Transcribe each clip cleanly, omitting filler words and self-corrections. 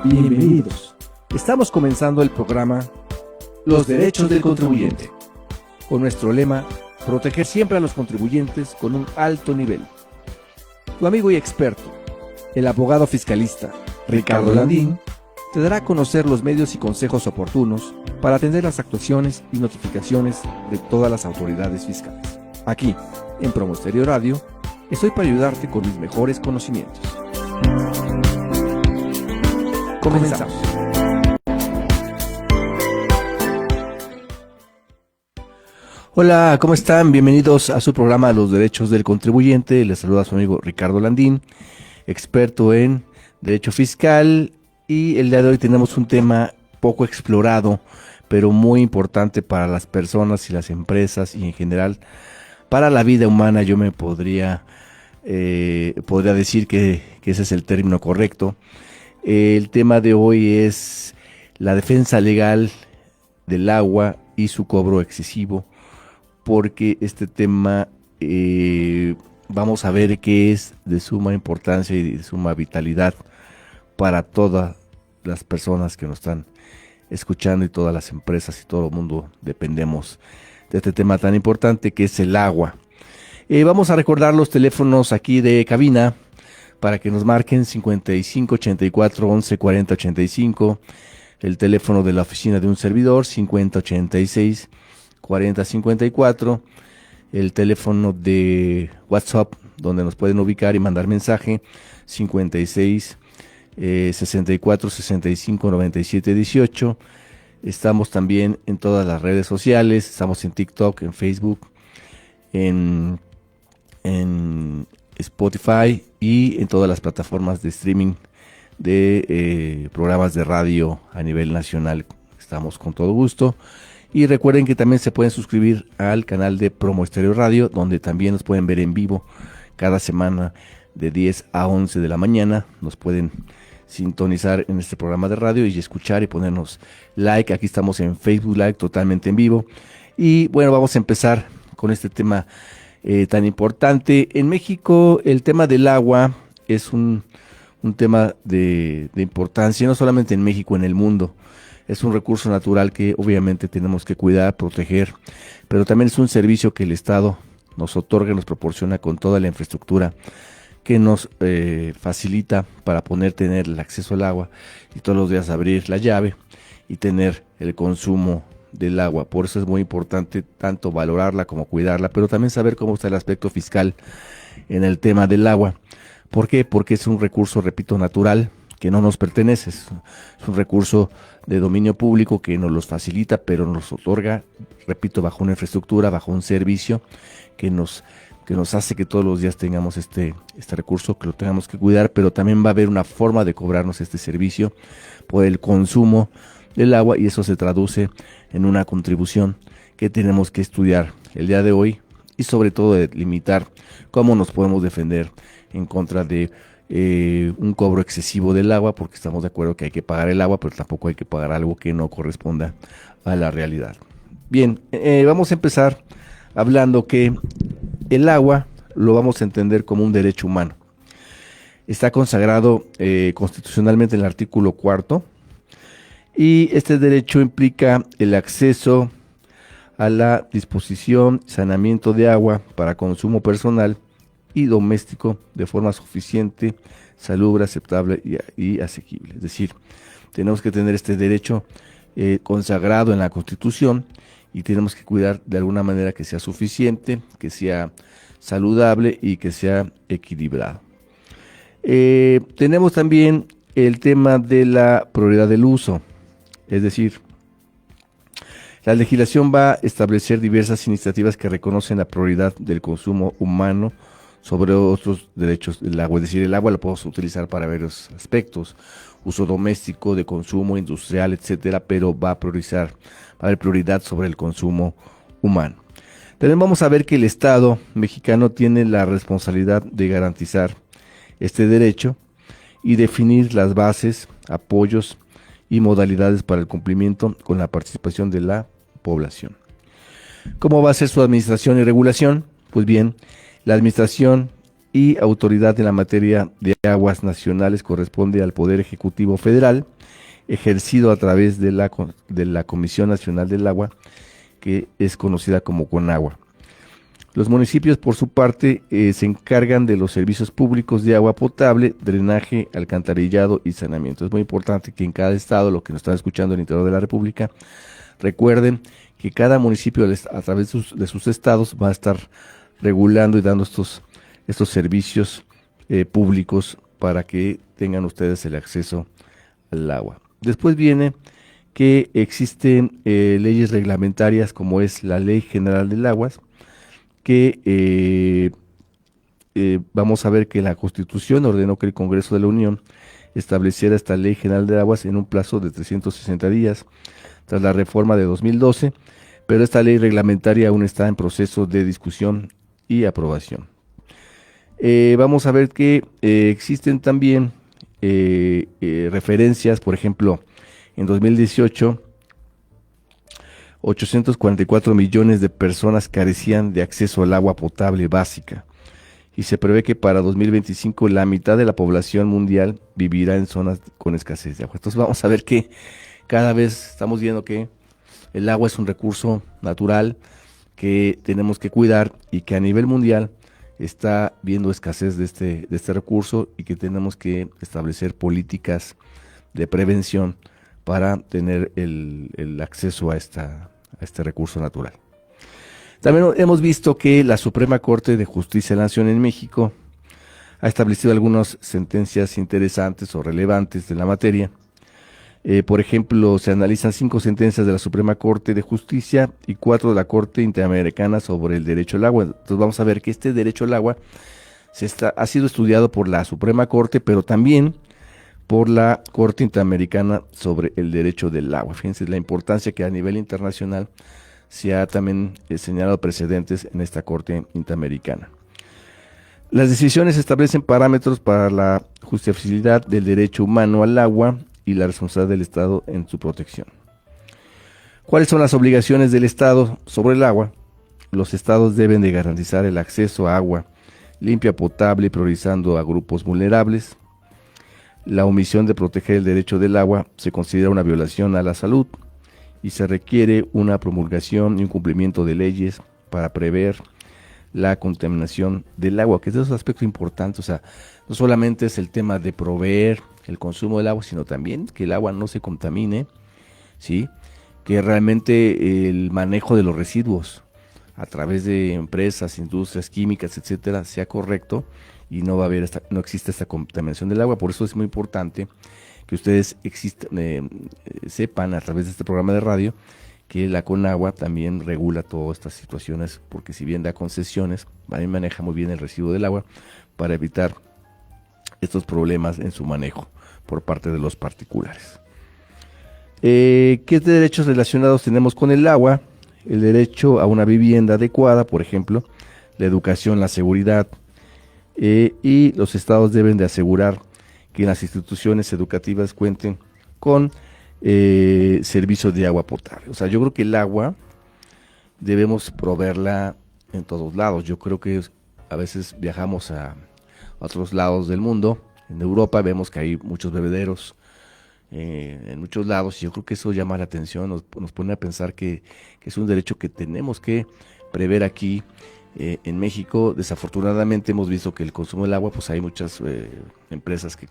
Bienvenidos. Estamos comenzando el programa Los Derechos del Contribuyente, con nuestro lema, proteger siempre a los contribuyentes con un alto nivel. Tu amigo y experto, el abogado fiscalista Ricardo Landín, te dará a conocer los medios y consejos oportunos para atender las actuaciones y notificaciones de todas las autoridades fiscales. Aquí, en Promo Estéreo Radio, estoy para ayudarte con mis mejores conocimientos. Comenzamos. Hola, ¿cómo están? Bienvenidos a su programa Los Derechos del Contribuyente. Les saluda a su amigo Ricardo Landín, experto en Derecho Fiscal, y el día de hoy tenemos un tema poco explorado, pero muy importante para las personas y las empresas y en general para la vida humana. Yo me podría decir que ese es el término correcto. El tema de hoy es la defensa legal del agua y su cobro excesivo, porque este tema vamos a ver que es de suma importancia y de suma vitalidad para todas las personas que nos están escuchando y todas las empresas y todo el mundo dependemos de este tema tan importante que es el agua. Vamos a recordar los teléfonos aquí de cabina para que nos marquen 55 84 11 40 85, el teléfono de la oficina de un servidor 50 86 40 54, el teléfono de WhatsApp donde nos pueden ubicar y mandar mensaje 56 64 65 97 18. Estamos también en todas las redes sociales, estamos en TikTok, en Facebook, en Spotify y en todas las plataformas de streaming de programas de radio a nivel nacional. Estamos con todo gusto. Y recuerden que también se pueden suscribir al canal de Promo Estéreo Radio, donde también nos pueden ver en vivo cada semana de 10 a 11 de la mañana. Nos pueden sintonizar en este programa de radio y escuchar y ponernos like. Aquí estamos en Facebook Live totalmente en vivo. Y bueno, vamos a empezar con este tema tan importante. En México el tema del agua es un tema de importancia, no solamente en México, en el mundo. Es un recurso natural que obviamente tenemos que cuidar, proteger, pero también es un servicio que el Estado nos otorga y nos proporciona con toda la infraestructura que nos facilita para tener el acceso al agua y todos los días abrir la llave y tener el consumo del agua. Por eso es muy importante tanto valorarla como cuidarla, pero también saber cómo está el aspecto fiscal en el tema del agua. ¿Por qué? Porque es un recurso, repito, natural, que no nos pertenece. Es un recurso de dominio público que nos los facilita, pero nos otorga, repito, bajo una infraestructura, bajo un servicio que nos hace que todos los días tengamos este recurso, que lo tengamos que cuidar, pero también va a haber una forma de cobrarnos este servicio por el consumo del agua, y eso se traduce en una contribución que tenemos que estudiar el día de hoy, y sobre todo de limitar cómo nos podemos defender en contra de un cobro excesivo del agua, porque estamos de acuerdo que hay que pagar el agua, pero tampoco hay que pagar algo que no corresponda a la realidad. Bien, vamos a empezar hablando que el agua lo vamos a entender como un derecho humano. Está consagrado constitucionalmente en el artículo 4, y este derecho implica el acceso a la disposición, saneamiento de agua para consumo personal y doméstico de forma suficiente, salubre, aceptable y asequible. Es decir, tenemos que tener este derecho consagrado en la Constitución, y tenemos que cuidar de alguna manera que sea suficiente, que sea saludable y que sea equilibrado. Tenemos también el tema de la prioridad del uso, es decir, la legislación va a establecer diversas iniciativas que reconocen la prioridad del consumo humano sobre otros derechos del agua. Es decir, el agua lo podemos utilizar para varios aspectos, uso doméstico, de consumo industrial, etcétera, pero va a haber prioridad sobre el consumo humano. También vamos a ver que el Estado mexicano tiene la responsabilidad de garantizar este derecho y definir las bases, apoyos y modalidades para el cumplimiento con la participación de la población. ¿Cómo va a ser su administración y regulación? Pues bien, la administración y autoridad en la materia de aguas nacionales corresponde al Poder Ejecutivo Federal, ejercido a través de la Comisión Nacional del Agua, que es conocida como CONAGUA. Los municipios, por su parte, se encargan de los servicios públicos de agua potable, drenaje, alcantarillado y saneamiento. Es muy importante que en cada estado, lo que nos están escuchando en el interior de la República, recuerden que cada municipio a través de sus estados va a estar regulando y dando estos servicios públicos para que tengan ustedes el acceso al agua. Después viene que existen leyes reglamentarias como es la Ley General del Agua, que vamos a ver que la Constitución ordenó que el Congreso de la Unión estableciera esta Ley General de Aguas en un plazo de 360 días tras la reforma de 2012, pero esta ley reglamentaria aún está en proceso de discusión y aprobación. Vamos a ver que existen también referencias, por ejemplo, en 2018, 844 millones de personas carecían de acceso al agua potable básica y se prevé que para 2025 la mitad de la población mundial vivirá en zonas con escasez de agua. Entonces vamos a ver que cada vez estamos viendo que el agua es un recurso natural que tenemos que cuidar y que a nivel mundial está viendo escasez de este recurso y que tenemos que establecer políticas de prevención para tener el acceso a este recurso natural. También hemos visto que la Suprema Corte de Justicia de la Nación en México ha establecido algunas sentencias interesantes o relevantes de la materia. Por ejemplo, se analizan 5 sentencias de la Suprema Corte de Justicia y 4 de la Corte Interamericana sobre el derecho al agua. Entonces vamos a ver que este derecho al agua ha sido estudiado por la Suprema Corte, pero también por la Corte Interamericana sobre el derecho del agua. Fíjense la importancia que a nivel internacional se ha también señalado precedentes en esta Corte Interamericana. Las decisiones establecen parámetros para la justificabilidad del derecho humano al agua y la responsabilidad del Estado en su protección. ¿Cuáles son las obligaciones del Estado sobre el agua? Los Estados deben de garantizar el acceso a agua limpia, potable, priorizando a grupos vulnerables. La omisión de proteger el derecho del agua se considera una violación a la salud y se requiere una promulgación y un cumplimiento de leyes para prever la contaminación del agua, que es de esos aspectos importantes. O sea, no solamente es el tema de proveer el consumo del agua, sino también que el agua no se contamine, ¿sí? Que realmente el manejo de los residuos a través de empresas, industrias químicas, etcétera, sea correcto y no va a haber no existe esta contaminación del agua. Por eso es muy importante que ustedes sepan a través de este programa de radio que la CONAGUA también regula todas estas situaciones, porque si bien da concesiones, también maneja muy bien el residuo del agua para evitar estos problemas en su manejo por parte de los particulares. ¿Qué derechos relacionados tenemos con el agua? El derecho a una vivienda adecuada, por ejemplo, la educación, la seguridad, y los estados deben de asegurar que las instituciones educativas cuenten con servicios de agua potable. O sea, yo creo que el agua debemos proveerla en todos lados. Yo creo que a veces viajamos a otros lados del mundo. En Europa vemos que hay muchos bebederos en muchos lados, y yo creo que eso llama la atención, nos pone a pensar que es un derecho que tenemos que prever aquí en México. Desafortunadamente hemos visto que el consumo del agua, pues hay muchas empresas que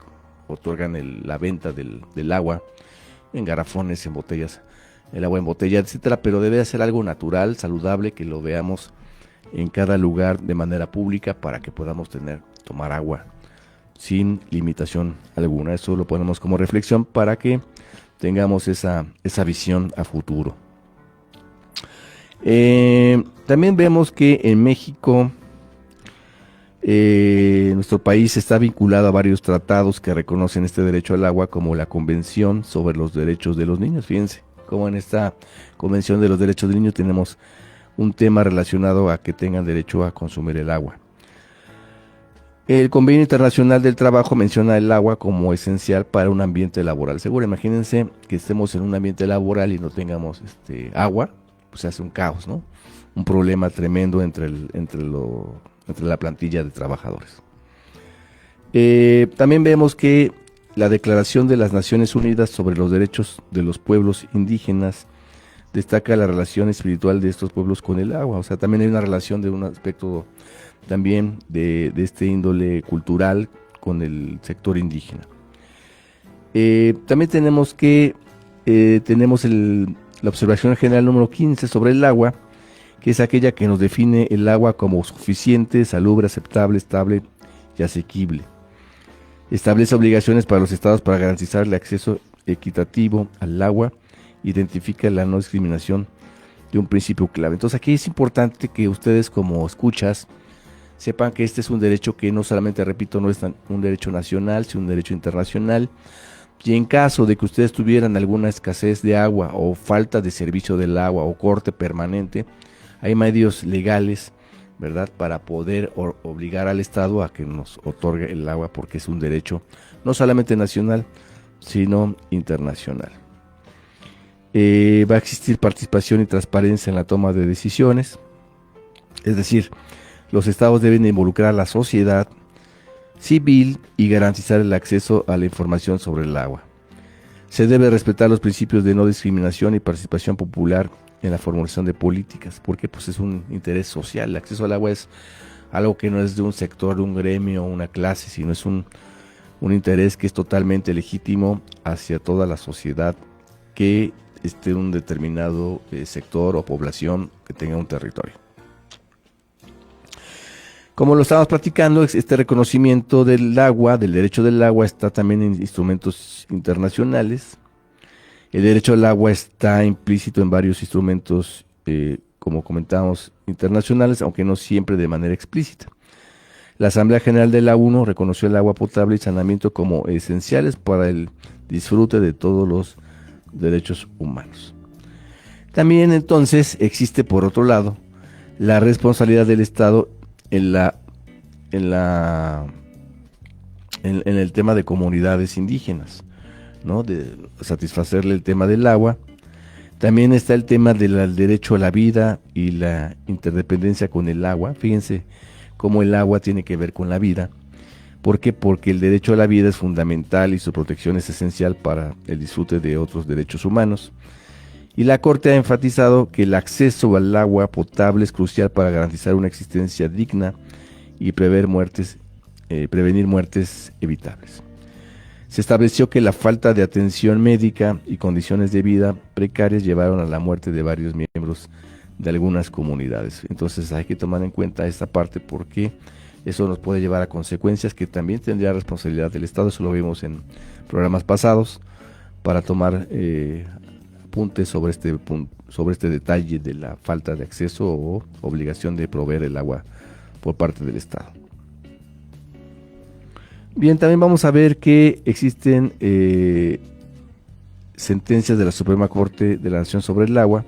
otorgan la venta del agua en garrafones, en botellas, el agua en botella, etcétera, pero debe ser algo natural, saludable, que lo veamos en cada lugar de manera pública para que podamos tomar agua sin limitación alguna. Eso lo ponemos como reflexión para que tengamos esa visión a futuro. También vemos que en México, nuestro país está vinculado a varios tratados que reconocen este derecho al agua, como la Convención sobre los Derechos de los Niños. Fíjense cómo en esta Convención de los Derechos del Niño tenemos un tema relacionado a que tengan derecho a consumir el agua. El Convenio Internacional del Trabajo menciona el agua como esencial para un ambiente laboral seguro. Imagínense que estemos en un ambiente laboral y no tengamos agua, pues se hace un caos, ¿no? Un problema tremendo entre la plantilla de trabajadores. También vemos que la Declaración de las Naciones Unidas sobre los Derechos de los Pueblos Indígenas destaca la relación espiritual de estos pueblos con el agua. O sea, también hay una relación de un aspecto también de este índole cultural con el sector indígena. También tenemos la observación general número 15 sobre el agua, que es aquella que nos define el agua como suficiente, salubre, aceptable, estable y asequible. Establece obligaciones para los estados para garantizar el acceso equitativo al agua, identifica la no discriminación de un principio clave. Entonces aquí es importante que ustedes como escuchas sepan que este es un derecho que no solamente, repito, no es un derecho nacional, sino un derecho internacional. Y en caso de que ustedes tuvieran alguna escasez de agua o falta de servicio del agua o corte permanente, hay medios legales, ¿verdad?, para poder obligar al Estado a que nos otorgue el agua, porque es un derecho no solamente nacional, sino internacional. Va a existir participación y transparencia en la toma de decisiones, es decir, los estados deben involucrar a la sociedad civil y garantizar el acceso a la información sobre el agua. Se debe respetar los principios de no discriminación y participación popular en la formulación de políticas, porque pues es un interés social. El acceso al agua es algo que no es de un sector, de un gremio, una clase, sino es un interés que es totalmente legítimo hacia toda la sociedad que esté en un determinado sector o población que tenga un territorio. Como lo estábamos platicando, este reconocimiento del agua, del derecho del agua, está también en instrumentos internacionales. El derecho al agua está implícito en varios instrumentos, como comentábamos, internacionales, aunque no siempre de manera explícita. La Asamblea General de la ONU reconoció el agua potable y saneamiento como esenciales para el disfrute de todos los derechos humanos. También entonces existe, por otro lado, la responsabilidad del Estado en el tema de comunidades indígenas, ¿no?, de satisfacerle el tema del agua. También está el tema del derecho a la vida y la interdependencia con el agua. Fíjense cómo el agua tiene que ver con la vida. ¿Por qué? Porque el derecho a la vida es fundamental y su protección es esencial para el disfrute de otros derechos humanos. Y la Corte ha enfatizado que el acceso al agua potable es crucial para garantizar una existencia digna y prevenir muertes evitables. Se estableció que la falta de atención médica y condiciones de vida precarias llevaron a la muerte de varios miembros de algunas comunidades. Entonces hay que tomar en cuenta esta parte, porque eso nos puede llevar a consecuencias que también tendría responsabilidad del Estado. Eso lo vimos en programas pasados, para tomar apuntes sobre este detalle de la falta de acceso o obligación de proveer el agua por parte del Estado. Bien, también vamos a ver que existen sentencias de la Suprema Corte de la Nación sobre el agua.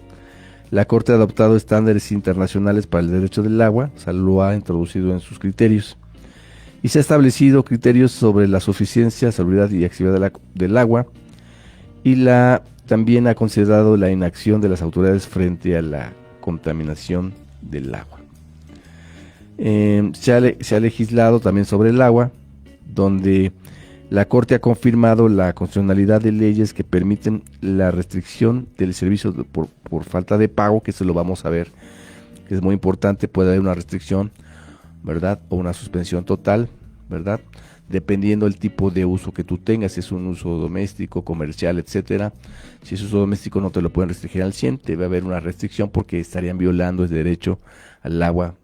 La Corte ha adoptado estándares internacionales para el derecho del agua, o sea, lo ha introducido en sus criterios, y se ha establecido criterios sobre la suficiencia, salubridad y accesibilidad del agua, y también ha considerado la inacción de las autoridades frente a la contaminación del agua. Se ha legislado también sobre el agua, donde la Corte ha confirmado la constitucionalidad de leyes que permiten la restricción del servicio por falta de pago, que eso lo vamos a ver, que es muy importante. Puede haber una restricción, ¿verdad?, o una suspensión total, ¿verdad?, dependiendo del tipo de uso que tú tengas, si es un uso doméstico, comercial, etcétera. Si es uso doméstico, no te lo pueden restringir al 100, debe haber una restricción, porque estarían violando el derecho al agua,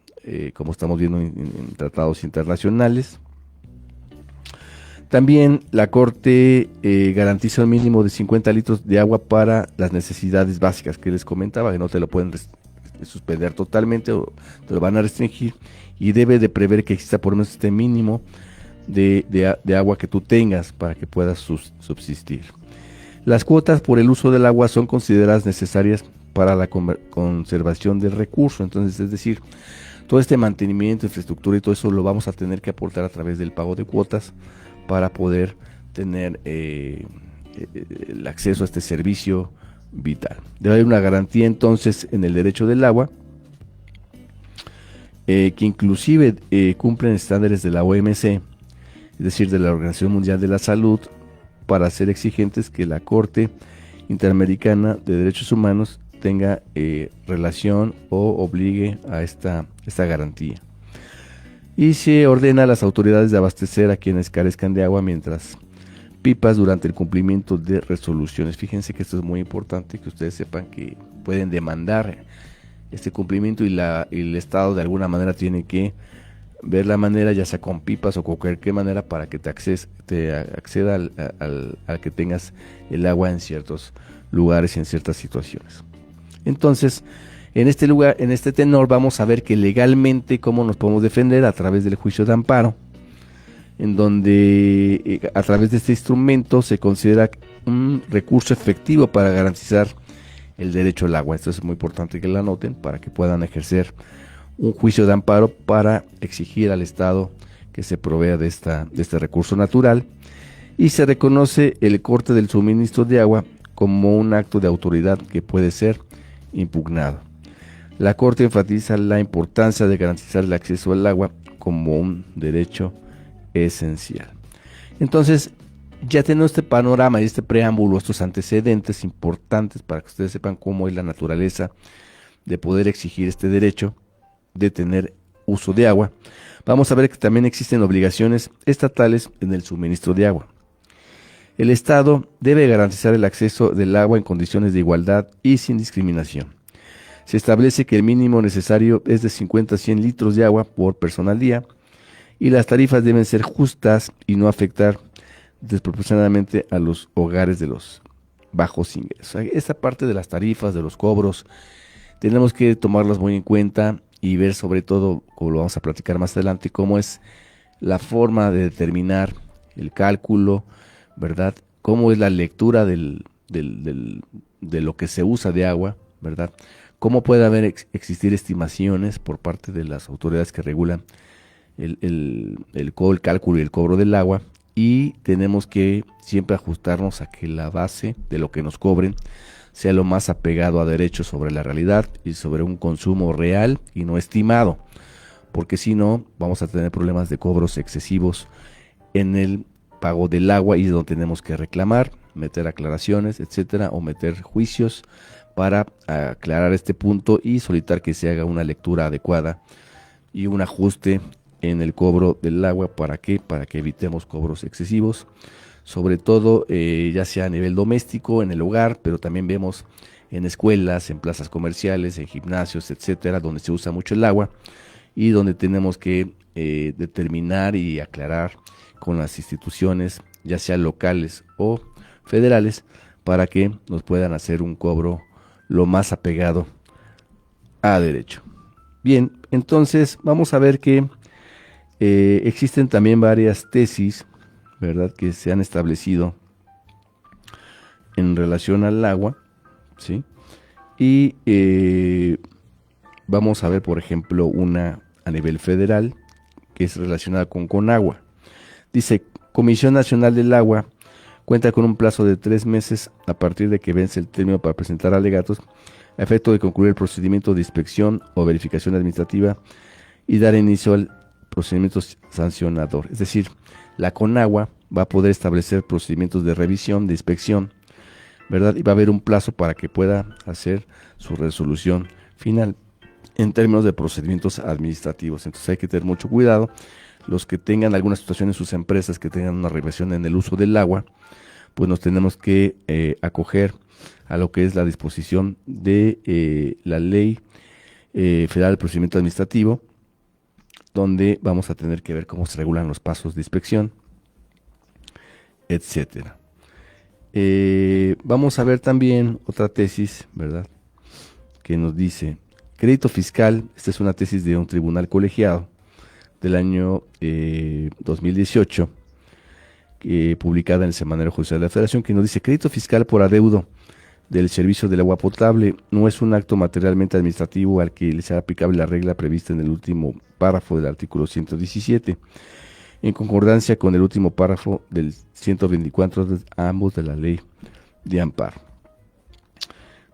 como estamos viendo en tratados internacionales. También la Corte garantiza un mínimo de 50 litros de agua para las necesidades básicas que les comentaba, que no te lo pueden suspender totalmente o te lo van a restringir, y debe de prever que exista por lo menos este mínimo de agua que tú tengas para que puedas subsistir. Las cuotas por el uso del agua son consideradas necesarias para la conservación del recurso. Entonces, es decir, todo este mantenimiento, infraestructura y todo eso lo vamos a tener que aportar a través del pago de cuotas para poder tener el acceso a este servicio vital. Debe haber una garantía entonces en el derecho del agua, que inclusive cumplen estándares de la OMC, es decir, de la Organización Mundial de la Salud, para ser exigentes que la Corte Interamericana de Derechos Humanos tenga relación o obligue a esta garantía. Y se ordena a las autoridades de abastecer a quienes carezcan de agua mientras pipas durante el cumplimiento de resoluciones. Fíjense que esto es muy importante, que ustedes sepan que pueden demandar este cumplimiento y el Estado de alguna manera tiene que ver la manera, ya sea con pipas o con cualquier manera, para que te acceda al que tengas el agua en ciertos lugares y en ciertas situaciones. Entonces, en este tenor vamos a ver que legalmente cómo nos podemos defender a través del juicio de amparo, en donde a través de este instrumento se considera un recurso efectivo para garantizar el derecho al agua. Esto es muy importante que lo anoten para que puedan ejercer un juicio de amparo para exigir al Estado que se provea de este recurso natural, y se reconoce el corte del suministro de agua como un acto de autoridad que puede ser impugnado. La Corte enfatiza la importancia de garantizar el acceso al agua como un derecho esencial. Entonces, ya tenemos este panorama y este preámbulo, estos antecedentes importantes para que ustedes sepan cómo es la naturaleza de poder exigir este derecho de tener uso de agua. Vamos a ver que también existen obligaciones estatales en el suministro de agua. El Estado debe garantizar el acceso del agua en condiciones de igualdad y sin discriminación. Se establece que el mínimo necesario es de 50 a 100 litros de agua por persona al día, y las tarifas deben ser justas y no afectar desproporcionadamente a los hogares de los bajos ingresos. Esta parte de las tarifas, de los cobros, tenemos que tomarlas muy en cuenta y ver sobre todo, como lo vamos a platicar más adelante, cómo es la forma de determinar el cálculo, ¿verdad? Cómo es la lectura de lo que se usa de agua, ¿verdad? Cómo puede existir estimaciones por parte de las autoridades que regulan el cálculo y el cobro del agua, y tenemos que siempre ajustarnos a que la base de lo que nos cobren sea lo más apegado a derechos sobre la realidad y sobre un consumo real y no estimado, porque si no vamos a tener problemas de cobros excesivos en el pago del agua, y es donde tenemos que reclamar, meter aclaraciones, etcétera, o meter juicios para aclarar este punto y solicitar que se haga una lectura adecuada y un ajuste en el cobro del agua. ¿Para qué? Para que evitemos cobros excesivos, sobre todo ya sea a nivel doméstico, en el hogar, pero también vemos en escuelas, en plazas comerciales, en gimnasios, etcétera, donde se usa mucho el agua y donde tenemos que determinar y aclarar con las instituciones, ya sea locales o federales, para que nos puedan hacer un cobro lo más apegado a derecho. Bien, entonces vamos a ver que existen también varias tesis, ¿verdad?, que se han establecido en relación al agua, ¿sí? Y vamos a ver, por ejemplo, una a nivel federal que es relacionada con Conagua. Dice: Comisión Nacional del Agua cuenta con un plazo de 3 meses a partir de que vence el término para presentar alegatos a efecto de concluir el procedimiento de inspección o verificación administrativa y dar inicio al procedimiento sancionador. Es decir, la Conagua va a poder establecer procedimientos de revisión, de inspección, ¿verdad? Y va a haber un plazo para que pueda hacer su resolución final en términos de procedimientos administrativos. Entonces hay que tener mucho cuidado. Los que tengan alguna situación en sus empresas, que tengan una regresión en el uso del agua, pues nos tenemos que acoger a lo que es la disposición de la Ley Federal del Procedimiento Administrativo, donde vamos a tener que ver cómo se regulan los pasos de inspección, etcétera. Vamos a ver también otra tesis, ¿verdad?, que nos dice: crédito fiscal. Esta es una tesis de un tribunal colegiado del año 2018, publicada en el Semanario Judicial de la Federación, que nos dice: crédito fiscal por adeudo del servicio del agua potable no es un acto materialmente administrativo al que le sea aplicable la regla prevista en el último párrafo del artículo 117, en concordancia con el último párrafo del 124 de ambos de la Ley de Amparo.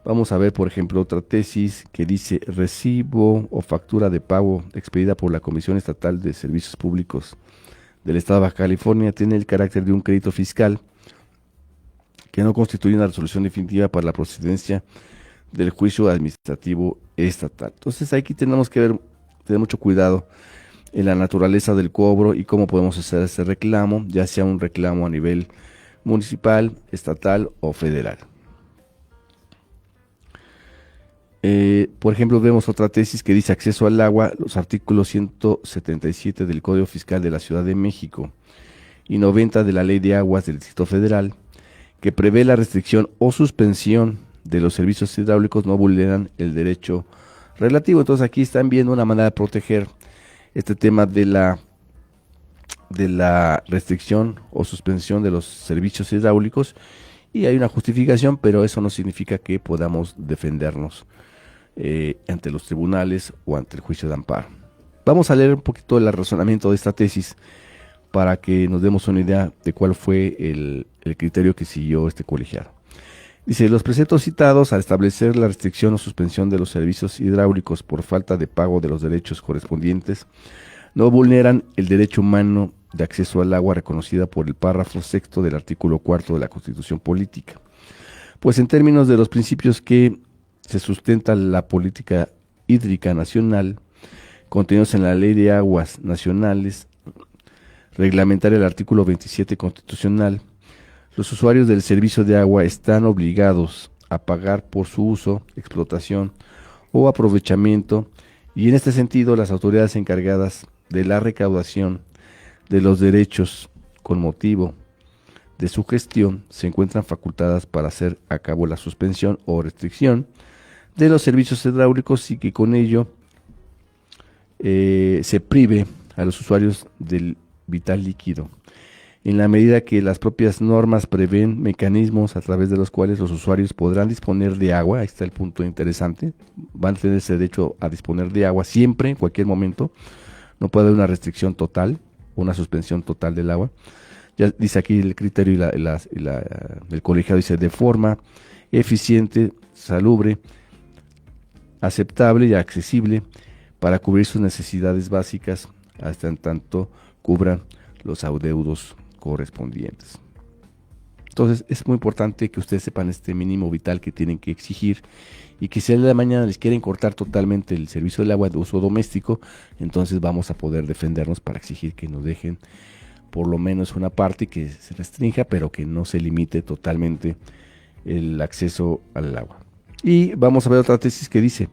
Vamos a ver, por ejemplo, otra tesis que dice: recibo o factura de pago expedida por la Comisión Estatal de Servicios Públicos del Estado de Baja California tiene el carácter de un crédito fiscal que no constituye una resolución definitiva para la procedencia del juicio administrativo estatal. Entonces aquí tenemos que tener mucho cuidado en la naturaleza del cobro y cómo podemos hacer ese reclamo, ya sea un reclamo a nivel municipal, estatal o federal. Por ejemplo, vemos otra tesis que dice acceso al agua, los artículos 177 del Código Fiscal de la Ciudad de México y 90 de la Ley de Aguas del Distrito Federal, que prevé la restricción o suspensión de los servicios hidráulicos, no vulneran el derecho relativo. Entonces aquí están viendo una manera de proteger este tema de la restricción o suspensión de los servicios hidráulicos, y hay una justificación, pero eso no significa que podamos defendernos ante los tribunales o ante el juicio de amparo. Vamos a leer un poquito el razonamiento de esta tesis para que nos demos una idea de cuál fue el criterio que siguió este colegiado. Dice, los preceptos citados al establecer la restricción o suspensión de los servicios hidráulicos por falta de pago de los derechos correspondientes no vulneran el derecho humano de acceso al agua reconocida por el párrafo sexto del artículo cuarto de la Constitución Política. Pues en términos de los principios que se sustenta la política hídrica nacional, contenidos en la Ley de Aguas Nacionales, reglamentar el artículo 27 constitucional, los usuarios del servicio de agua están obligados a pagar por su uso, explotación o aprovechamiento, y en este sentido las autoridades encargadas de la recaudación de los derechos con motivo de su gestión se encuentran facultadas para hacer a cabo la suspensión o restricción de los servicios hidráulicos y que con ello se prive a los usuarios del vital líquido, en la medida que las propias normas prevén mecanismos a través de los cuales los usuarios podrán disponer de agua. Ahí está el punto interesante, van a tener ese derecho a disponer de agua siempre, en cualquier momento, no puede haber una restricción total, una suspensión total del agua. Ya dice aquí el criterio y el colegiado dice de forma eficiente, salubre, aceptable y accesible para cubrir sus necesidades básicas hasta en tanto cubran los adeudos correspondientes. Entonces es muy importante que ustedes sepan este mínimo vital que tienen que exigir, y que si el día de mañana les quieren cortar totalmente el servicio del agua de uso doméstico, entonces vamos a poder defendernos para exigir que nos dejen por lo menos una parte que se restrinja, pero que no se limite totalmente el acceso al agua. Y vamos a ver otra tesis que dice,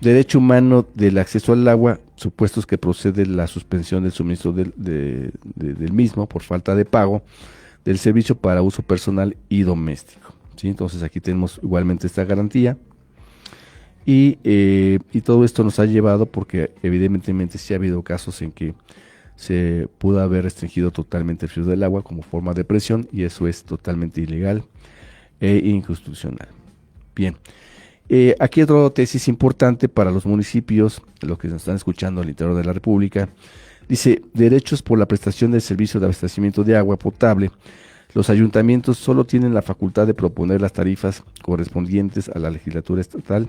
derecho humano del acceso al agua, supuestos que procede la suspensión del suministro del mismo por falta de pago del servicio para uso personal y doméstico. ¿Sí? Entonces aquí tenemos igualmente esta garantía, y todo esto nos ha llevado, porque evidentemente sí ha habido casos en que se pudo haber restringido totalmente el flujo del agua como forma de presión, y eso es totalmente ilegal e inconstitucional. Bien. Aquí otra tesis importante para los municipios, los que nos están escuchando al interior de la República, dice, derechos por la prestación del servicio de abastecimiento de agua potable. Los ayuntamientos solo tienen la facultad de proponer las tarifas correspondientes a la legislatura estatal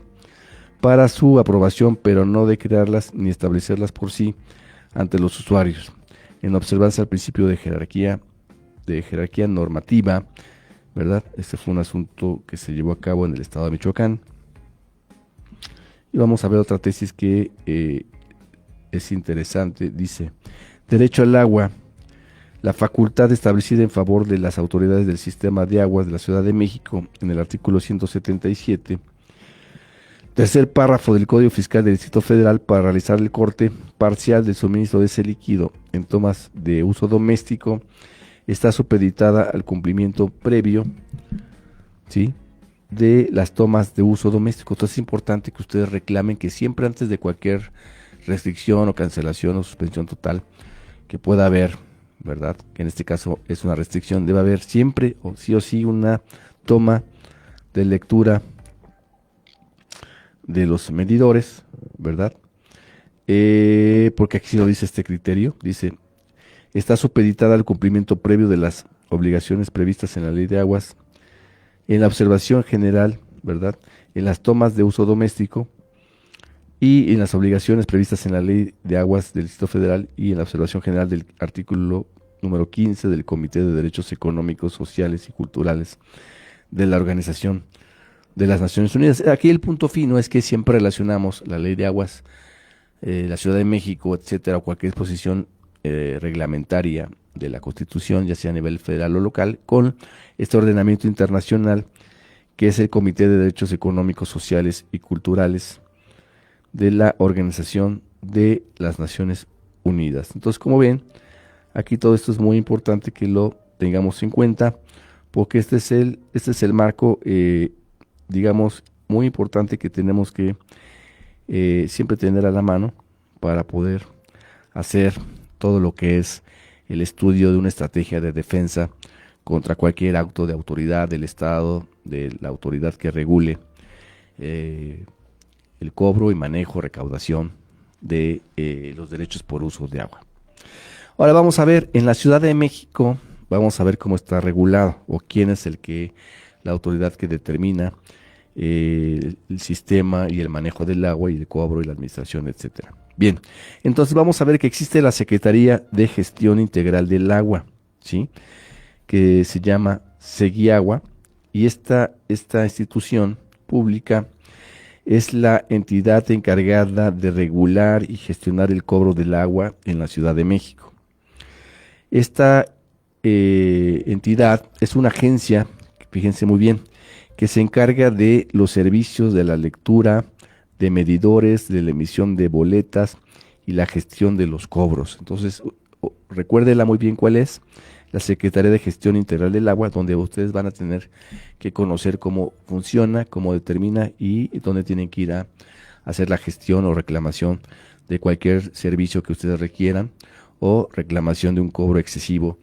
para su aprobación, pero no de crearlas ni establecerlas por sí ante los usuarios, en observancia al principio de jerarquía normativa, ¿verdad? Este fue un asunto que se llevó a cabo en el estado de Michoacán. Y vamos a ver otra tesis que es interesante. Dice, derecho al agua, la facultad establecida en favor de las autoridades del sistema de aguas de la Ciudad de México en el artículo 177, tercer párrafo del Código Fiscal del Distrito Federal, para realizar el corte parcial del suministro de ese líquido en tomas de uso doméstico, está supeditada al cumplimiento previo, ¿sí?, de las tomas de uso doméstico. Entonces es importante que ustedes reclamen que siempre, antes de cualquier restricción o cancelación o suspensión total que pueda haber, ¿verdad?, que en este caso es una restricción, debe haber siempre o sí una toma de lectura de los medidores, ¿verdad? Porque aquí sí lo dice este criterio, dice, está supeditada al cumplimiento previo de las obligaciones previstas en la Ley de Aguas, en la observación general, ¿verdad?, en las tomas de uso doméstico y en las obligaciones previstas en la Ley de Aguas del Distrito Federal y en la observación general del artículo número 15 del Comité de Derechos Económicos, Sociales y Culturales de la Organización de las Naciones Unidas. Aquí el punto fino es que siempre relacionamos la Ley de Aguas, la Ciudad de México, etcétera, o cualquier disposición reglamentaria de la Constitución, ya sea a nivel federal o local, con este ordenamiento internacional que es el Comité de Derechos Económicos, Sociales y Culturales de la Organización de las Naciones Unidas. Entonces, como ven, aquí todo esto es muy importante que lo tengamos en cuenta, porque este es el marco, digamos, muy importante que tenemos que siempre tener a la mano para poder hacer todo lo que es el estudio de una estrategia de defensa contra cualquier acto de autoridad del Estado, de la autoridad que regule el cobro y manejo, recaudación de los derechos por uso de agua. Ahora vamos a ver, en la Ciudad de México, vamos a ver cómo está regulado o quién es la autoridad que determina el sistema y el manejo del agua y el cobro y la administración, etcétera. Bien, entonces vamos a ver que existe la Secretaría de Gestión Integral del Agua, ¿sí?, que se llama Segiagua, y esta institución pública es la entidad encargada de regular y gestionar el cobro del agua en la Ciudad de México. Esta entidad es una agencia, fíjense muy bien, que se encarga de los servicios de la lectura, de medidores, de la emisión de boletas y la gestión de los cobros. Entonces, recuérdela muy bien cuál es la Secretaría de Gestión Integral del Agua, donde ustedes van a tener que conocer cómo funciona, cómo determina y dónde tienen que ir a hacer la gestión o reclamación de cualquier servicio que ustedes requieran o reclamación de un cobro excesivo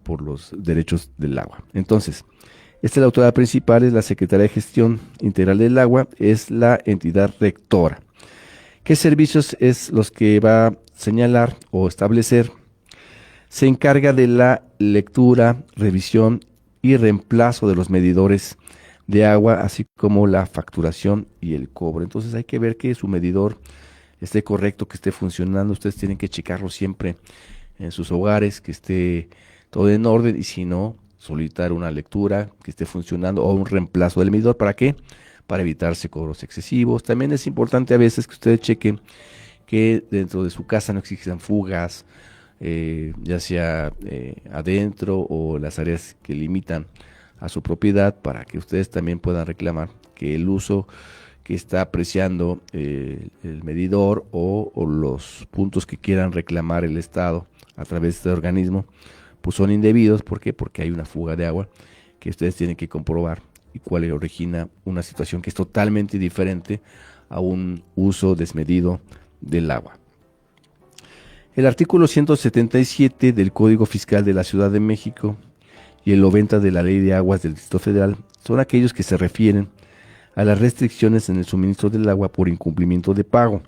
por los derechos del agua. Entonces, esta es la autoridad principal, es la Secretaría de Gestión Integral del Agua, es la entidad rectora. ¿Qué servicios es los que va a señalar o establecer? Se encarga de la lectura, revisión y reemplazo de los medidores de agua, así como la facturación y el cobro. Entonces hay que ver que su medidor esté correcto, que esté funcionando. Ustedes tienen que checarlo siempre en sus hogares, que esté todo en orden, y si no, solicitar una lectura que esté funcionando o un reemplazo del medidor. ¿Para qué? Para evitarse cobros excesivos. También es importante a veces que ustedes chequen que dentro de su casa no existan fugas, ya sea adentro o las áreas que limitan a su propiedad, para que ustedes también puedan reclamar que el uso que está apreciando el medidor o los puntos que quieran reclamar el Estado a través de este organismo, pues son indebidos. ¿Por qué? Porque hay una fuga de agua que ustedes tienen que comprobar y cuál origina una situación que es totalmente diferente a un uso desmedido del agua. El artículo 177 del Código Fiscal de la Ciudad de México y el 90 de la Ley de Aguas del Distrito Federal son aquellos que se refieren a las restricciones en el suministro del agua por incumplimiento de pago,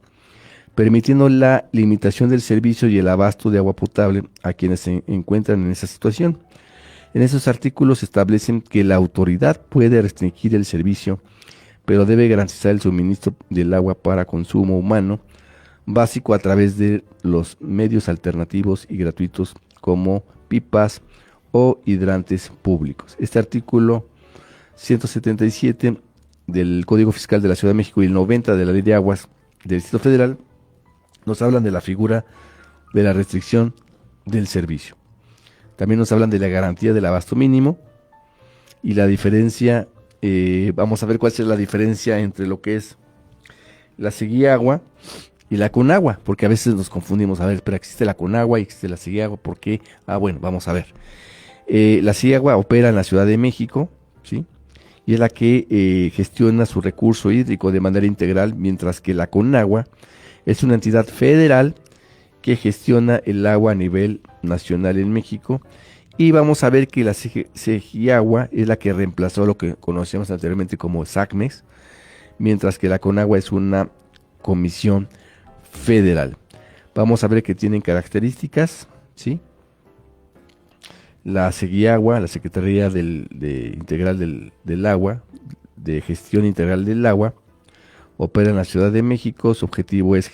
permitiendo la limitación del servicio y el abasto de agua potable a quienes se encuentran en esa situación. En esos artículos establecen que la autoridad puede restringir el servicio, pero debe garantizar el suministro del agua para consumo humano básico a través de los medios alternativos y gratuitos como pipas o hidrantes públicos. Este artículo 177 del Código Fiscal de la Ciudad de México y el 90 de la Ley de Aguas del Distrito Federal nos hablan de la figura de la restricción del servicio. También nos hablan de la garantía del abasto mínimo y la diferencia, vamos a ver cuál es la diferencia entre lo que es la Segiagua y la Conagua, porque a veces nos confundimos. A ver, pero existe la Conagua y existe la Segiagua, ¿por qué? Bueno, vamos a ver. La Segiagua opera en la Ciudad de México, ¿sí?, y es la que gestiona su recurso hídrico de manera integral, mientras que la Conagua es una entidad federal que gestiona el agua a nivel nacional en México. Y vamos a ver que la Segiagua es la que reemplazó lo que conocíamos anteriormente como SACMEX, mientras que la Conagua es una comisión federal. Vamos a ver que tienen características, ¿sí? La Segiagua, la Secretaría Integral del Agua, de Gestión Integral del Agua, opera en la Ciudad de México. Su objetivo es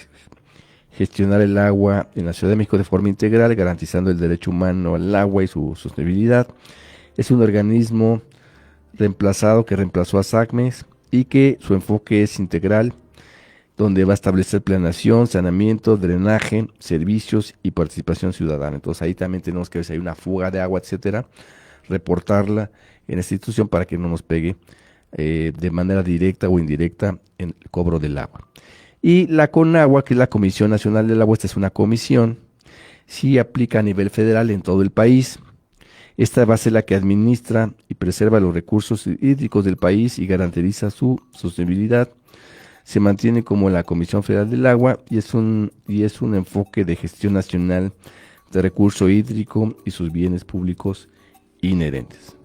gestionar el agua en la Ciudad de México de forma integral, garantizando el derecho humano al agua y su sostenibilidad. Es un organismo que reemplazó a SACMES y que su enfoque es integral, donde va a establecer planeación, saneamiento, drenaje, servicios y participación ciudadana. Entonces ahí también tenemos que ver si hay una fuga de agua, etcétera, reportarla en esta institución para que no nos pegue de manera directa o indirecta en el cobro del agua. Y la CONAGUA, que es la Comisión Nacional del Agua, esta es una comisión, sí aplica a nivel federal en todo el país. Esta va a ser la que administra y preserva los recursos hídricos del país y garantiza su sostenibilidad. Se mantiene como la Comisión Federal del Agua y es un enfoque de gestión nacional de recurso hídrico y sus bienes públicos inherentes.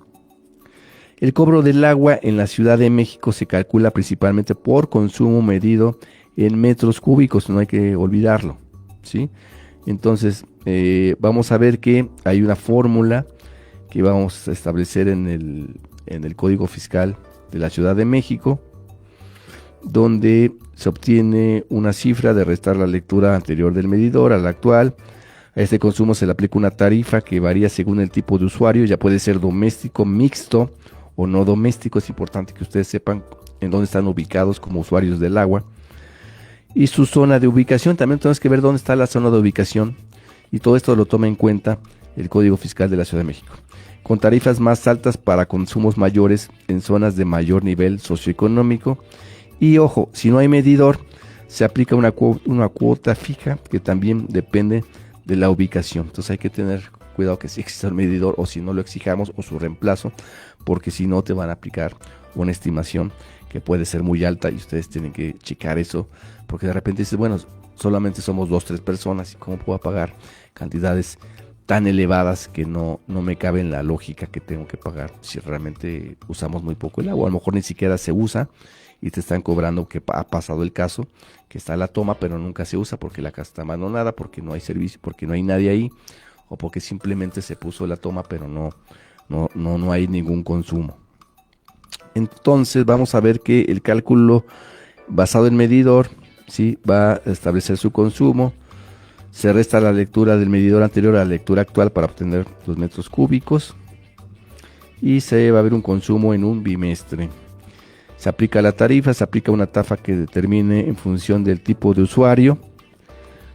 El cobro del agua en la Ciudad de México se calcula principalmente por consumo medido en metros cúbicos, no hay que olvidarlo, ¿sí? Entonces, vamos a ver que hay una fórmula que vamos a establecer en el Código Fiscal de la Ciudad de México, donde se obtiene una cifra de restar la lectura anterior del medidor a la actual. A este consumo se le aplica una tarifa que varía según el tipo de usuario, ya puede ser doméstico, mixto o no doméstico. Es importante que ustedes sepan en dónde están ubicados como usuarios del agua. Y su zona de ubicación, también tenemos que ver dónde está la zona de ubicación, y todo esto lo toma en cuenta el Código Fiscal de la Ciudad de México, con tarifas más altas para consumos mayores en zonas de mayor nivel socioeconómico. Y ojo, si no hay medidor, se aplica una cuota fija que también depende de la ubicación. Entonces hay que tener cuidado que si existe el medidor o si no lo exijamos o su reemplazo, porque si no te van a aplicar una estimación que puede ser muy alta y ustedes tienen que checar eso, porque de repente dices, bueno, solamente somos 2-3 personas y cómo puedo pagar cantidades tan elevadas que no me cabe en la lógica que tengo que pagar si realmente usamos muy poco el agua. A lo mejor ni siquiera se usa y te están cobrando, que ha pasado el caso, que está la toma pero nunca se usa porque la casa está abandonada, porque no hay servicio, porque no hay nadie ahí, o porque simplemente se puso la toma pero no hay ningún consumo. Entonces vamos a ver que el cálculo basado en medidor, ¿sí?, va a establecer su consumo. Se resta la lectura del medidor anterior a la lectura actual para obtener los metros cúbicos y se va a ver un consumo en un bimestre. Se aplica la tarifa, se aplica una tarifa que determine en función del tipo de usuario.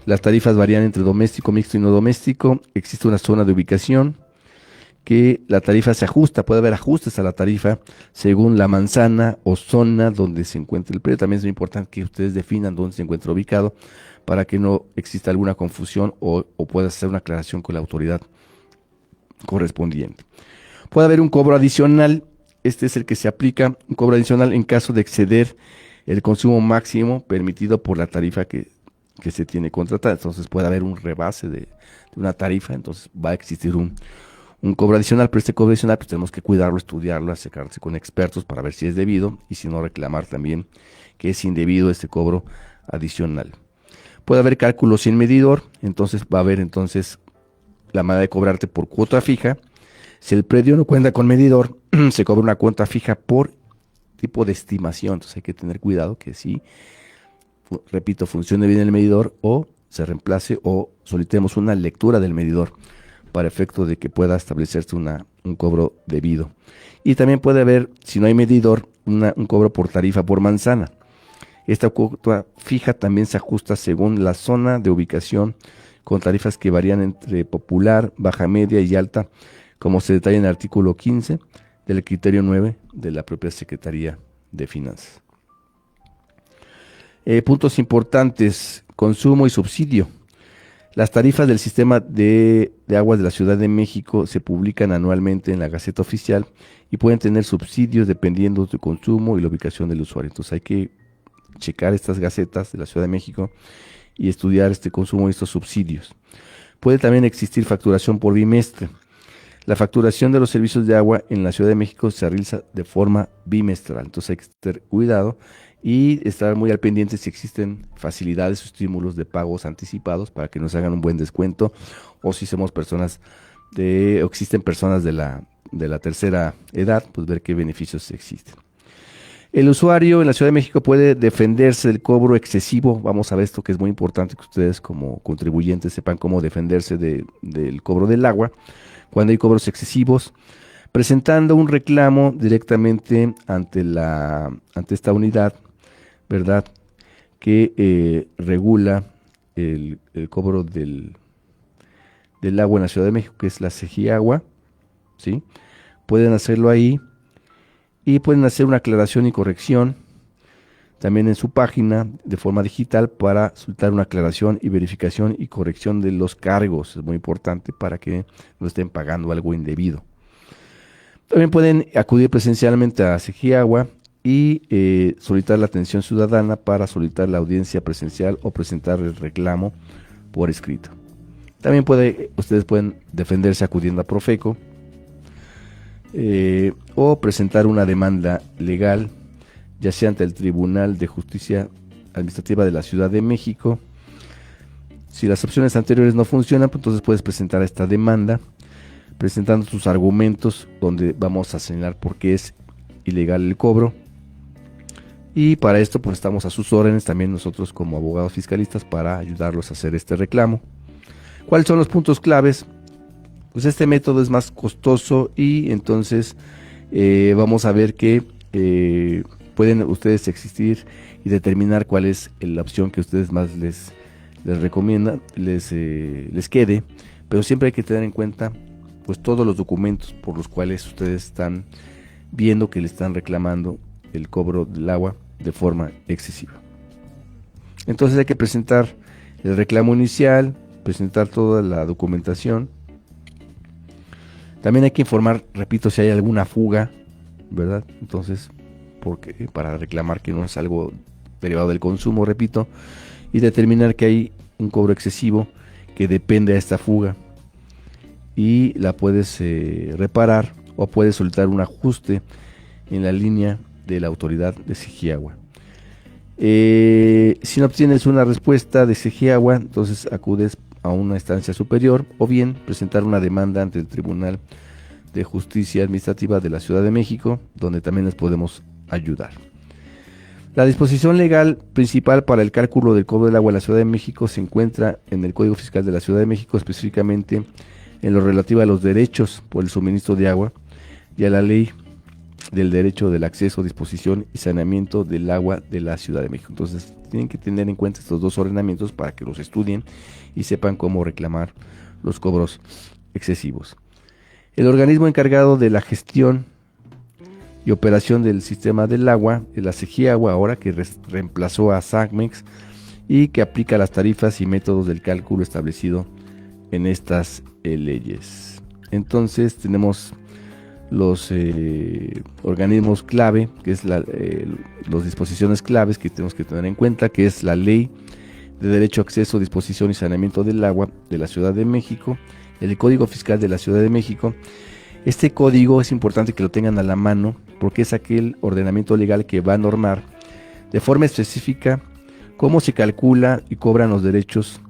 Las tarifas varían entre doméstico, mixto y no doméstico. Existe una zona de ubicación que la tarifa se ajusta, puede haber ajustes a la tarifa según la manzana o zona donde se encuentre el predio. También es muy importante que ustedes definan dónde se encuentra ubicado para que no exista alguna confusión o pueda hacer una aclaración con la autoridad correspondiente. Puede haber un cobro adicional, este es el que se aplica, un cobro adicional en caso de exceder el consumo máximo permitido por la tarifa que se tiene contratada. Entonces puede haber un rebase de una tarifa, entonces va a existir un cobro adicional, pero este cobro adicional pues tenemos que cuidarlo, estudiarlo, acercarse con expertos para ver si es debido y si no reclamar también que es indebido este cobro adicional. Puede haber cálculos sin medidor, entonces va a haber la manera de cobrarte por cuota fija. Si el predio no cuenta con medidor, se cobra una cuota fija por tipo de estimación. Entonces hay que tener cuidado que si, repito, funcione bien el medidor o se reemplace o solicitemos una lectura del medidor para efecto de que pueda establecerse un cobro debido. Y también puede haber, si no hay medidor, un cobro por tarifa por manzana. Esta cuota fija también se ajusta según la zona de ubicación, con tarifas que varían entre popular, baja, media y alta, como se detalla en el artículo 15 del criterio 9 de la propia Secretaría de Finanzas. Puntos importantes: consumo y subsidio. Las tarifas del sistema de aguas de la Ciudad de México se publican anualmente en la Gaceta Oficial y pueden tener subsidios dependiendo del consumo y la ubicación del usuario. Entonces hay que checar estas gacetas de la Ciudad de México y estudiar este consumo y estos subsidios. Puede también existir facturación por bimestre. La facturación de los servicios de agua en la Ciudad de México se realiza de forma bimestral. Entonces hay que tener cuidado y estar muy al pendiente si existen facilidades o estímulos de pagos anticipados para que nos hagan un buen descuento, o si somos personas o existen personas de la tercera edad, pues ver qué beneficios existen. El usuario en la Ciudad de México puede defenderse del cobro excesivo. Vamos a ver esto que es muy importante que ustedes como contribuyentes sepan cómo defenderse del cobro del agua cuando hay cobros excesivos, presentando un reclamo directamente ante esta unidad, ¿verdad? Que regula el cobro del agua en la Ciudad de México, que es la CEGIAGUA, ¿sí? Pueden hacerlo ahí y pueden hacer una aclaración y corrección también en su página de forma digital para soltar una aclaración y verificación y corrección de los cargos. Es muy importante para que no estén pagando algo indebido. También pueden acudir presencialmente a CEGIAGUA y solicitar la atención ciudadana para solicitar la audiencia presencial o presentar el reclamo por escrito. También ustedes pueden defenderse acudiendo a Profeco o presentar una demanda legal, ya sea ante el Tribunal de Justicia Administrativa de la Ciudad de México. Si las opciones anteriores no funcionan, pues entonces puedes presentar esta demanda, presentando tus argumentos donde vamos a señalar por qué es ilegal el cobro. Y para esto pues estamos a sus órdenes también nosotros como abogados fiscalistas para ayudarlos a hacer este reclamo. ¿Cuáles son los puntos claves? Pues este método es más costoso y entonces vamos a ver que pueden ustedes existir y determinar cuál es la opción que ustedes más les recomiendan, les quede, pero siempre hay que tener en cuenta pues todos los documentos por los cuales ustedes están viendo que le están reclamando el cobro del agua de forma excesiva. Entonces hay que presentar el reclamo inicial, presentar toda la documentación. También hay que informar, repito, si hay alguna fuga, ¿verdad? Entonces, porque para reclamar que no es algo derivado del consumo, repito, y determinar que hay un cobro excesivo que depende de esta fuga y la puedes reparar o puedes solicitar un ajuste en la línea de la autoridad de CEGIAGUA. Si no obtienes una respuesta de CEGIAGUA, entonces acudes a una instancia superior o bien presentar una demanda ante el Tribunal de Justicia Administrativa de la Ciudad de México, donde también les podemos ayudar. La disposición legal principal para el cálculo del cobro del agua en la Ciudad de México se encuentra en el Código Fiscal de la Ciudad de México, específicamente en lo relativo a los derechos por el suministro de agua y a la ley del derecho del acceso, disposición y saneamiento del agua de la Ciudad de México. Entonces tienen que tener en cuenta estos dos ordenamientos para que los estudien y sepan cómo reclamar los cobros excesivos. El organismo encargado de la gestión y operación del sistema del agua es la CEGIAGUA, ahora que reemplazó a SACMEX y que aplica las tarifas y métodos del cálculo establecido en estas leyes. Entonces tenemos los organismos clave, que es las disposiciones claves que tenemos que tener en cuenta, que es la Ley de Derecho a Acceso, Disposición y Saneamiento del Agua de la Ciudad de México, el Código Fiscal de la Ciudad de México. Este código es importante que lo tengan a la mano porque es aquel ordenamiento legal que va a normar de forma específica cómo se calcula y cobran los derechos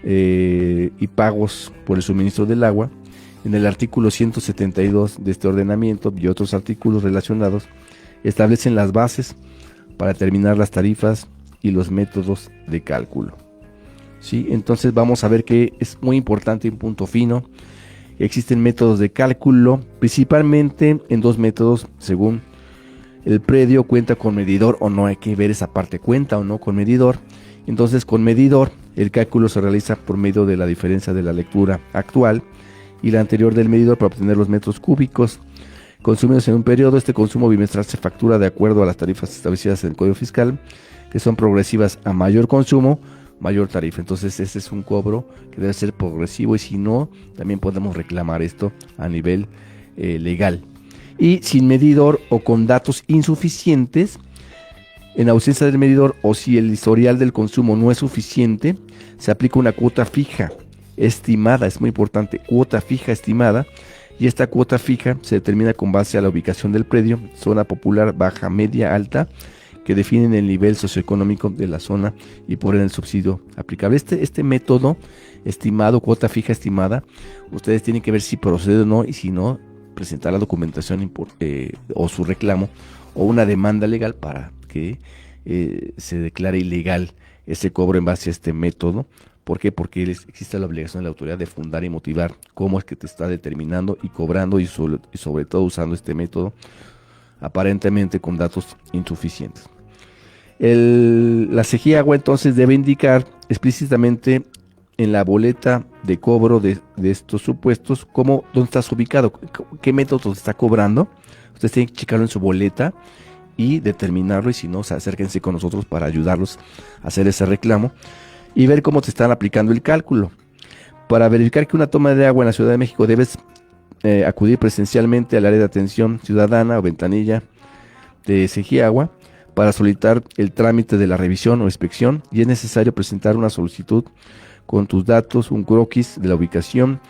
y pagos por el suministro del agua. En el artículo 172 de este ordenamiento y otros artículos relacionados establecen las bases para determinar las tarifas y los métodos de cálculo. ¿Sí? Entonces vamos a ver que es muy importante un punto fino. Existen métodos de cálculo, principalmente en dos métodos, según el predio cuenta con medidor o no. Hay que ver esa parte, cuenta o no con medidor. Entonces con medidor el cálculo se realiza por medio de la diferencia de la lectura actual y la anterior del medidor para obtener los metros cúbicos consumidos en un periodo. Este consumo bimestral se factura de acuerdo a las tarifas establecidas en el Código Fiscal, que son progresivas. A mayor consumo, mayor tarifa. Entonces este es un cobro que debe ser progresivo y si no, también podemos reclamar esto a nivel legal. Y sin medidor o con datos insuficientes, en ausencia del medidor o si el historial del consumo no es suficiente, se aplica una cuota fija estimada, es muy importante, cuota fija estimada, y esta cuota fija se determina con base a la ubicación del predio, zona popular, baja, media, alta, que definen el nivel socioeconómico de la zona y por ende el subsidio aplicable. Este método estimado, cuota fija estimada, ustedes tienen que ver si procede o no, y si no, presentar la documentación o su reclamo o una demanda legal para que se declare ilegal ese cobro en base a este método. ¿Por qué? Porque existe la obligación de la autoridad de fundar y motivar cómo es que te está determinando y cobrando y sobre todo usando este método aparentemente con datos insuficientes. La CEGIAGUA entonces debe indicar explícitamente en la boleta de cobro de estos supuestos dónde estás ubicado, qué método te está cobrando. Ustedes tienen que checarlo en su boleta y determinarlo, y si no, acérquense con nosotros para ayudarlos a hacer ese reclamo y ver cómo te están aplicando el cálculo. Para verificar que una toma de agua en la Ciudad de México debes acudir presencialmente al área de atención ciudadana o ventanilla de CEGIAGUA para solicitar el trámite de la revisión o inspección, y es necesario presentar una solicitud con tus datos, un croquis de la ubicación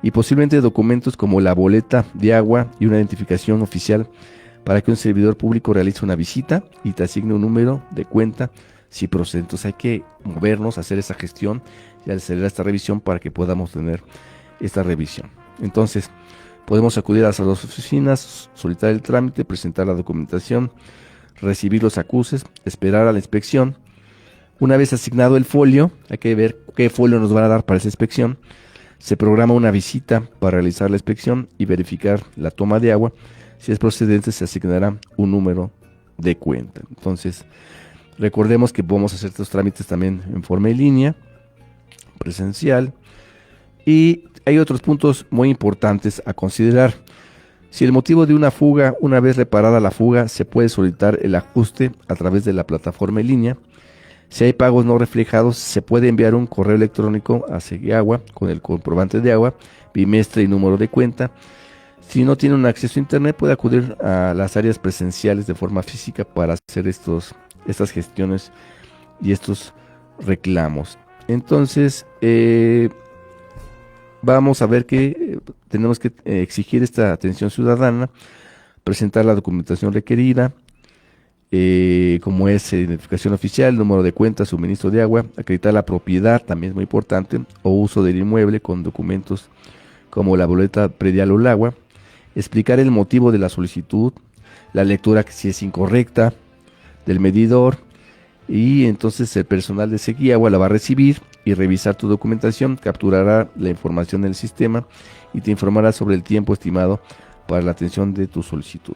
y posiblemente documentos como la boleta de agua y una identificación oficial para que un servidor público realice una visita y te asigne un número de cuenta si procede. Entonces hay que movernos, hacer esa gestión y acelerar esta revisión para que podamos tener esta revisión. Entonces podemos acudir a las oficinas, solicitar el trámite, presentar la documentación, recibir los acuses, esperar a la inspección. Una vez asignado el folio, hay que ver qué folio nos van a dar para esa inspección. Se programa una visita para realizar la inspección y verificar la toma de agua. Si es procedente, se asignará un número de cuenta. Entonces, recordemos que podemos hacer estos trámites también en forma en línea, presencial. Y hay otros puntos muy importantes a considerar. Si el motivo de una fuga, una vez reparada la fuga, se puede solicitar el ajuste a través de la plataforma en línea. Si hay pagos no reflejados, se puede enviar un correo electrónico a CEGIAGUA con el comprobante de agua, bimestre y número de cuenta. Si no tiene un acceso a internet, puede acudir a las áreas presenciales de forma física para hacer estas gestiones y estos reclamos. Entonces, vamos a ver que tenemos que exigir esta atención ciudadana, presentar la documentación requerida, como es identificación oficial, número de cuenta, suministro de agua, acreditar la propiedad, también es muy importante, o uso del inmueble con documentos como la boleta predial o el agua, explicar el motivo de la solicitud, la lectura si es incorrecta del medidor, y entonces el personal de CEGIAGUA la va a recibir y revisar tu documentación, capturará la información del sistema y te informará sobre el tiempo estimado para la atención de tu solicitud.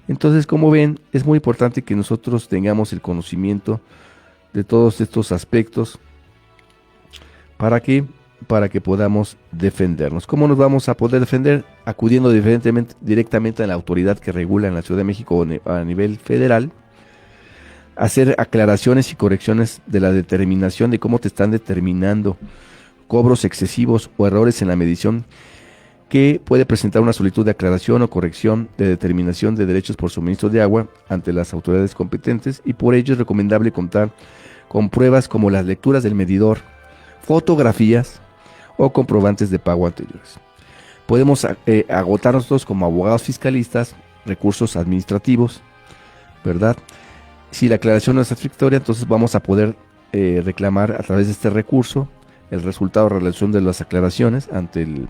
Entonces, como ven, es muy importante que nosotros tengamos el conocimiento de todos estos aspectos para que podamos defendernos. ¿Cómo nos vamos a poder defender? Acudiendo directamente a la autoridad que regula en la Ciudad de México a nivel federal, hacer aclaraciones y correcciones de la determinación de cómo te están determinando cobros excesivos o errores en la medición, que puede presentar una solicitud de aclaración o corrección de determinación de derechos por suministro de agua ante las autoridades competentes, y por ello es recomendable contar con pruebas como las lecturas del medidor, fotografías o comprobantes de pago anteriores. Podemos agotar nosotros como abogados fiscalistas recursos administrativos, ¿verdad? Si la aclaración no es satisfactoria, entonces vamos a poder reclamar a través de este recurso el resultado de relación de las aclaraciones ante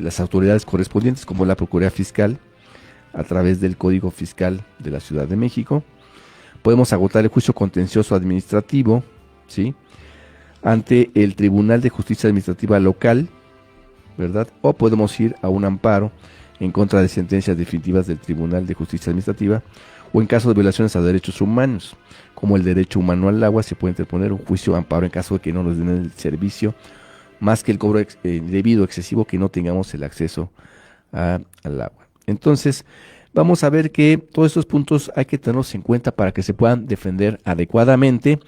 las autoridades correspondientes, como la Procuraduría Fiscal, a través del Código Fiscal de la Ciudad de México. Podemos agotar el juicio contencioso administrativo, ¿sí?, ante el Tribunal de Justicia Administrativa local, ¿verdad? O podemos ir a un amparo en contra de sentencias definitivas del Tribunal de Justicia Administrativa, o en caso de violaciones a derechos humanos, como el derecho humano al agua, se puede interponer un juicio amparo en caso de que no nos den el servicio, más que el cobro indebido, excesivo, que no tengamos el acceso al agua. Entonces, vamos a ver que todos estos puntos hay que tenerlos en cuenta para que se puedan defender adecuadamente,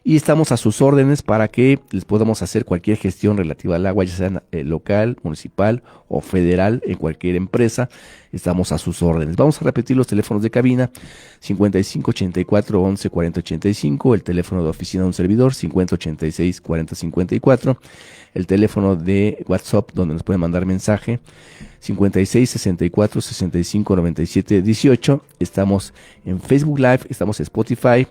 y estamos a sus órdenes para que les podamos hacer cualquier gestión relativa al agua, ya sea local, municipal o federal, en cualquier empresa. Estamos a sus órdenes. Vamos a repetir los teléfonos de cabina: 55 84 11 40 85, el teléfono de oficina de un servidor 50 86 40 54, el teléfono de WhatsApp donde nos pueden mandar mensaje 56 64 65 97 18. Estamos en Facebook Live, estamos en Spotify,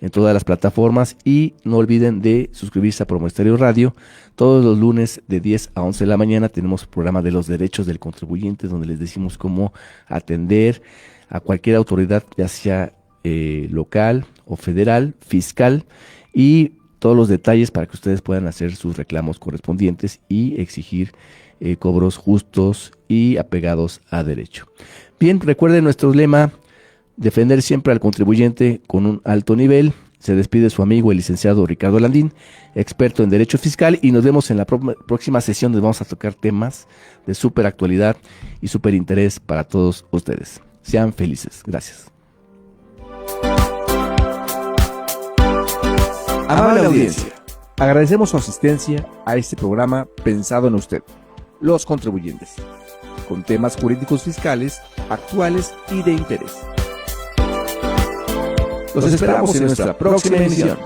en todas las plataformas y no olviden de suscribirse a Promo Estéreo Radio. Todos los lunes de 10 a 11 de la mañana tenemos el programa de los derechos del contribuyente, donde les decimos cómo atender a cualquier autoridad, ya sea local o federal, fiscal, y todos los detalles para que ustedes puedan hacer sus reclamos correspondientes y exigir cobros justos y apegados a derecho. Bien, recuerden nuestro lema: defender siempre al contribuyente con un alto nivel. Se despide su amigo el licenciado Ricardo Landín, experto en Derecho Fiscal, y nos vemos en la próxima sesión, donde vamos a tocar temas de súper actualidad y súper interés para todos ustedes. Sean felices. Gracias. Amable audiencia, agradecemos su asistencia a este programa pensado en usted, los contribuyentes, con temas jurídicos fiscales, actuales y de interés. Los esperamos en nuestra próxima emisión.